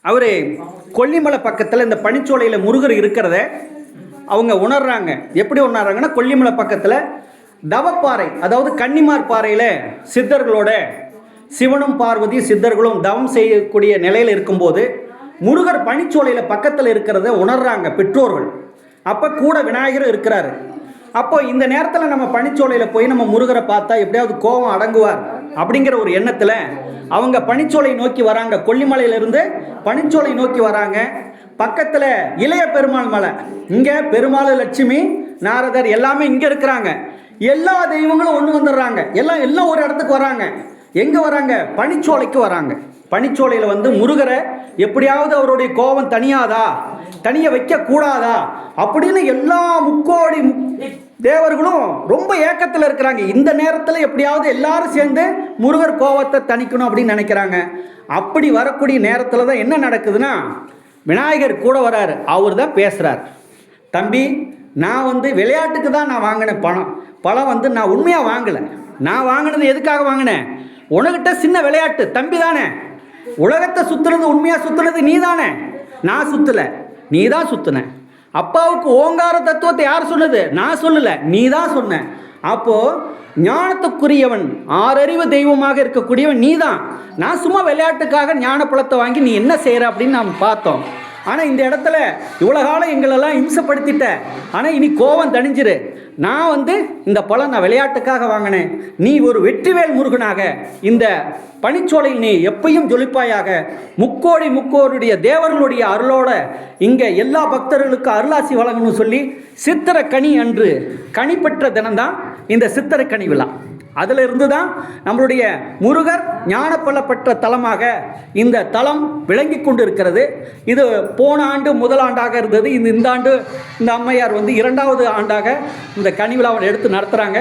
அவர் கொல்லிமலை பக்கத்தில் இந்த பனிச்சோலையில் முருகர் இருக்கிறத அவங்க உணர்றாங்க. எப்படி உணர்றாங்கன்னா, கொல்லிமலை பக்கத்தில் தவப்பாறை, அதாவது கன்னிமார் பாறையில் சித்தர்களோட சிவனும் பார்வதி சித்தர்களும் தவம் செய்யக்கூடிய நிலையில் இருக்கும்போது முருகர் பனிச்சோலையில் பக்கத்தில் இருக்கிறத உணர்றாங்க பெற்றோர்கள். அப்போ கூட விநாயகரும் இருக்கிறாரு. அப்போ இந்த நேரத்தில் நம்ம பனிச்சோலையில் போய் நம்ம முருகரை பார்த்தா எப்படியாவது கோபம் அடங்குவார் அப்படிங்கிற ஒரு எண்ணத்தில் அவங்க பனிச்சோலை நோக்கி வராங்க. கொல்லிமலையிலிருந்து பனிச்சோலை நோக்கி வராங்க. பக்கத்தில் இளைய பெருமாள் மலை, இங்கே பெருமாள், லட்சுமி, நாரதர் எல்லாமே இங்கே இருக்கிறாங்க. எல்லா தெய்வங்களும் ஒன்று வந்துடுறாங்க. எல்லாம் ஒரு இடத்துக்கு வராங்க. எங்கே வராங்க? பனிச்சோலைக்கு வராங்க. பனிச்சோலையில் வந்து முருகரை எப்படியாவது அவருடைய கோபம் தனிய வைக்கக்கூடாதா அப்படின்னு எல்லா முக்கோடி தேவர்களும் ரொம்ப ஏக்கத்தில் இருக்கிறாங்க. இந்த நேரத்தில் எப்படியாவது எல்லாரும் சேர்ந்து முருகர் கோபத்தை தணிக்கணும் அப்படின்னு நினைக்கிறாங்க. அப்படி வரக்கூடிய நேரத்தில் தான் என்ன நடக்குதுன்னா, விநாயகர் கூட வராரு. அவர் தான் பேசுகிறார். தம்பி, நான் வந்து விளையாட்டுக்கு தான் நான் வாங்கினேன் பழம் வந்து நான் உண்மையாக வாங்கலை. நான் வாங்கினது எதுக்காக வாங்கினேன்? உனக்கிட்ட சின்ன விளையாட்டு. தம்பி தானே, உலகத்தை சுற்றுனது, உண்மையாக சுற்றுனது நீ தானே, நான் சுற்றலை, நீ தான் சுற்றுன. அப்பாவுக்கு ஓங்கார தத்துவத்தை யார் சொன்னது? நான் சொல்லலை, நீ தான் சொன்ன. அப்போது ஞானத்துக்குரியவன், ஆறறிவு தெய்வமாக இருக்கக்கூடியவன் நீ தான். நான் சும்மா விளையாட்டுக்காக ஞான பழத்தை வாங்கி நீ என்ன செய்கிற அப்படின்னு நாம் பார்த்தோம். ஆனால் இந்த இடத்துல இவ்வளோ காலம் எங்களெல்லாம் இம்சப்படுத்திட்ட, ஆனால் இனி கோபம் தணிஞ்சிரு. நான் வந்து இந்த பழம் நான் விளையாட்டுக்காக வாங்கினேன். நீ ஒரு வெற்றிவேல் முருகனாக இந்த பனிச்சோலையில் நீ எப்பையும் ஜொலிப்பாயாக. முக்கோடியுடைய தேவர்களுடைய அருளோட இங்கே எல்லா பக்தர்களுக்கும் அருளாசி வழங்கணும்னு சொல்லி சித்திரை கனி அன்று கனி பெற்ற தினம்தான் இந்த சித்திரை கனி விழா. அதில் இருந்து தான் நம்மளுடைய முருகர் ஞானப்பழ பெற்ற தலமாக இந்த தலம் விளங்கி கொண்டு இருக்கிறது. இது போன ஆண்டு முதல் ஆண்டாக இருந்தது. இந்த ஆண்டு இந்த அம்மையார் வந்து 2வது ஆண்டாக இந்த கனி விழாவை எடுத்து நடத்துகிறாங்க.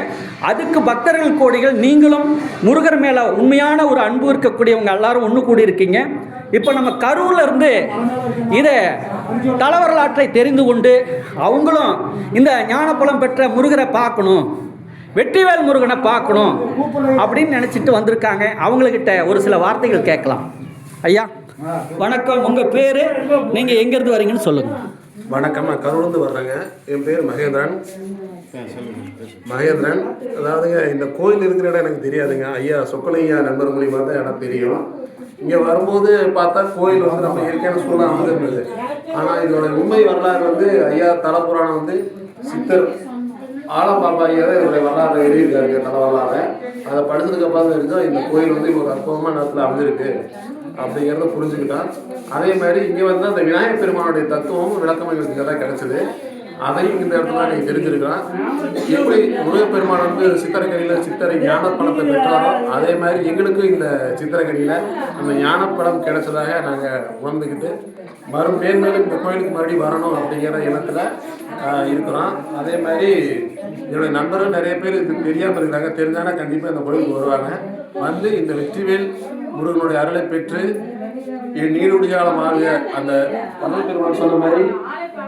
அதுக்கு பக்தர்கள் கோடிகள், நீங்களும் முருகர் மேலே உண்மையான ஒரு அன்பு இருக்கக்கூடியவங்க எல்லாரும் ஒன்று கூடி இருக்கீங்க. இப்போ நம்ம கரூரில் இருந்து இதை தல வரலாற்றை தெரிந்து கொண்டு அவங்களும் இந்த ஞானப்பழம் பெற்ற முருகரை பார்க்கணும், வெற்றிவேல் முருகனை பார்க்கணும் அப்படின்னு நினச்சிட்டு வந்திருக்காங்க. அவங்கக்கிட்ட ஒரு சில வார்த்தைகள் கேட்கலாம். ஐயா வணக்கம், உங்கள் பேர், நீங்கள் எங்கேருந்து வரீங்கன்னு சொல்லுங்கள். வணக்கம், நான் கரூர்லேருந்து வர்றேங்க. என் பேர் மகேந்திரன். அதாவதுங்க, இந்த கோயில் இருக்கிற இடம் எனக்கு தெரியாதுங்க. ஐயா சொக்கலையா நண்பர் மூலியமாக தான் இடம் தெரியும். இங்கே வரும்போது பார்த்தா கோயில் வந்து நம்ம இயற்கையான சூழலாக அமைந்திருந்தது. ஆனால் இதோட உண்மை வரலாறு வந்து ஐயா தலப்புராணம் வந்து சித்தர் ஆலம்பாப்பா ஐயா தான் இதோடைய வரலாறு எழுதியிருக்காரு, தல வரலாறு. அதை படிச்சதுக்கப்புறம் தெரிஞ்சால் இந்த கோயில் வந்து ஒரு அற்புதமான நேரத்தில் அமைஞ்சிருக்கு அப்படிங்கிறத புரிஞ்சுக்கிட்டான். அதே மாதிரி இங்கே வந்து அந்த விநாயகர் பெருமானுடைய தத்துவமும் விளக்கம் எங்களுக்கு தான் கிடைச்சிது. அதையும் இந்த இடத்துல நீங்கள் தெரிஞ்சிருக்கலாம். எப்படி முருகப்பெருமான் வந்து சித்திரக்கனியில் சித்திரை ஞானப்பழத்தை பெற்றாரோ அதே மாதிரி எங்களுக்கும் இந்த சித்திரக்கனியில் அந்த ஞானப்பழம் கிடைச்சதாக நாங்கள் உணர்ந்துக்கிட்டு மேன்மேலும் இந்த கோயிலுக்கு மறுபடியும் வரணும் அப்படிங்கிற எண்ணத்தில் இருக்கிறோம். அதே மாதிரி என்னுடைய நண்பர்கள் நிறைய பேர் இது தெரியாமல் இருக்கிறாங்க. தெரிஞ்சானா கண்டிப்பாக இந்த கோயிலுக்கு வருவாங்க. வந்து இந்த வெற்றிவேல் முருகனுடைய அருளை பெற்று நீருடையாளமாக அந்த தமிழ் பெருமாள் சொன்ன மாதிரி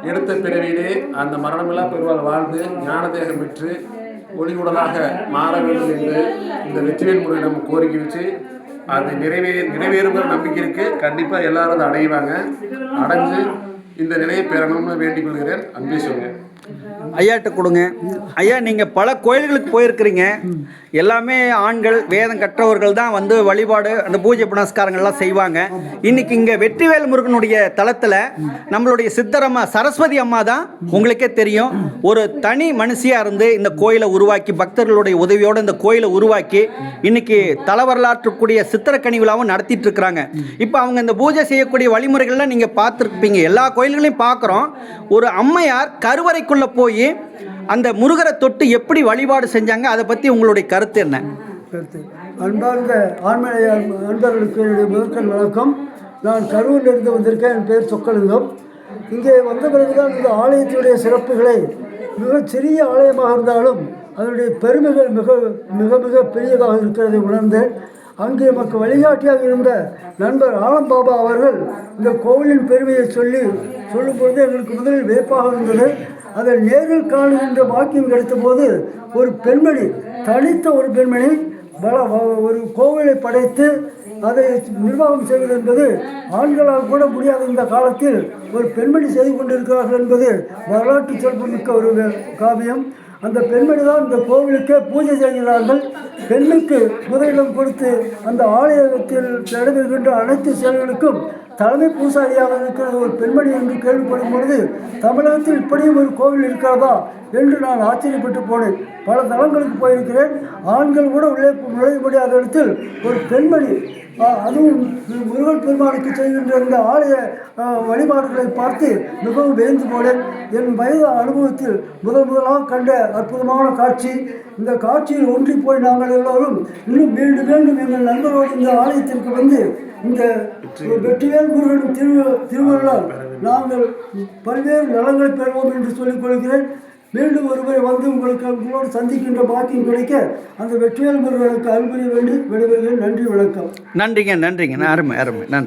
எடுத்த பிறவியிலே அந்த மரணமில்லா பெருமாள் வாழ்ந்து ஞான தேகம் பெற்று ஒளிவுடலாக மாற வேண்டும் என்று இந்த வெற்றிவேல் முருகனிடம் கோரிக்கை வச்சு அது நிறைவேறுங்கிற நம்பிக்கை இருக்கு. கண்டிப்பாக எல்லாரும் அதை அடைவாங்க. அடைஞ்சு இந்த நிலையை பெறணும்னு வேண்டிக் கொள்கிறேன். அன்பே சொல்லுங்க. ஐயாட்ட கொடுங்க. ஐயா, நீங்கள் பல கோயில்களுக்கு போயிருக்கிறீங்க. எல்லாமே ஆண்கள், வேதம் கற்றவர்கள் தான் வந்து வழிபாடு, அந்த பூஜை புனஸ்காரங்கள்லாம் செய்வாங்க. இன்றைக்கி இங்கே வெற்றிவேல் முருகனுடைய தலத்தில் நம்மளுடைய சித்தரம்மா சரஸ்வதி அம்மா தான் உங்களுக்கே தெரியும், ஒரு தனி மனுஷியாக இருந்து இந்த கோயிலை உருவாக்கி, பக்தர்களுடைய உதவியோடு இந்த கோயிலை உருவாக்கி இன்றைக்கி தல வரலாற்றுக்கூடிய சித்திரக்கனி விழாவும் நடத்திட்டு இருக்கிறாங்க. இப்போ அவங்க இந்த பூஜை செய்யக்கூடிய வழிமுறைகள்லாம் நீங்கள் பார்த்துருப்பீங்க. எல்லா கோயில்களையும் பார்க்குறோம். ஒரு அம்மையார் கருவறைக்குள்ளே போய் அந்த முருகரை தொட்டு எப்படி வழிபாடு செஞ்சாங்க, அதை பற்றி உங்களுடைய கருத்து என்ன? அன்பார்ந்த ஆண்மனைய அன்பர்களுக்கு என்னுடைய முதற்கண் வணக்கம். நான் கரூரிலிருந்து வந்திருக்கேன். என் பேர் சொக்கலிங்கம். இங்கே வந்த பிறகுதான் இந்த ஆலயத்தினுடைய சிறப்புகளை, மிகச்சிறிய ஆலயமாக இருந்தாலும் அதனுடைய பெருமைகள் மிக மிக மிக பெரியதாக இருக்கிறதை உணர்ந்தேன். அங்கே நமக்கு வழிகாட்டியாக இருந்த நண்பர் ஆலம்பாபா அவர்கள் இந்த கோவிலின் பெருமையை சொல்லும்பொழுது எங்களுக்கு முதலில் வியப்பாக இருந்தது. அதை நேரில் காணுகின்ற பாக்கியம் கிடைத்த போது ஒரு பெண்மணி, தனித்த ஒரு பெண்மணி ஒரு கோவிலை படைத்து அதை நிர்வாகம் செய்வது என்பது ஆண்களால் கூட முடியாத இந்த காலத்தில் ஒரு பெண்மணி செய்து கொண்டிருக்கிறார்கள் என்பது வரலாற்று சிறப்புமிக்க ஒரு காவியம். அந்த பெண்மணி தான் இந்த கோவிலுக்கே பூஜை செய்கிறார்கள். பெண்ணுக்கு முதலிடம் கொடுத்து அந்த ஆலயத்தில் நடைபெறுகின்ற அனைத்து செயல்களுக்கும் தலைமை பூசாரியாக இருக்கிற ஒரு பெண்மணி என்று கேள்விப்படும் பொழுது தமிழகத்தில் இப்படியும் ஒரு கோவில் இருக்கிறதா என்று நான் ஆச்சரியப்பட்டு போனேன். பல தலங்களுக்கு போயிருக்கிறேன். ஆண்கள் கூட உள்ளே நுழைய முடியாத இடத்தில் ஒரு பெண்மணி, அதுவும் முருகன் பெருமானுக்கு செய்கின்ற இந்த ஆலய வழிபாடுகளை பார்த்து மிகவும் வியந்து போனேன். என் வயது அனுபவத்தில் முதலாக கண்ட அற்புதமான காட்சி. இந்த காட்சியில் ஒன்றி போய் நாங்கள் எல்லோரும் இன்னும் மீண்டும் மீண்டும் எங்கள் நண்பரோடு இந்த ஆலயத்திற்கு வந்து இந்த வெற்றிவேல் முருகன் திருவிழால் நாங்கள் பல்வேறு நலங்களை பெறுவோம் என்று சொல்லிக் கொள்கிறேன். மீண்டும் ஒருமுறை வந்து உங்களோடு சந்திக்கின்ற பாக்கியம் கிடைக்க அந்த வெற்றிவேல் முருகனுக்கு அன்புரிய வேண்டி விடைபெறுகிறேன். நன்றி, வணக்கம். நன்றிங்க, நன்றிங்க. அருமை, அருமை, நன்றி.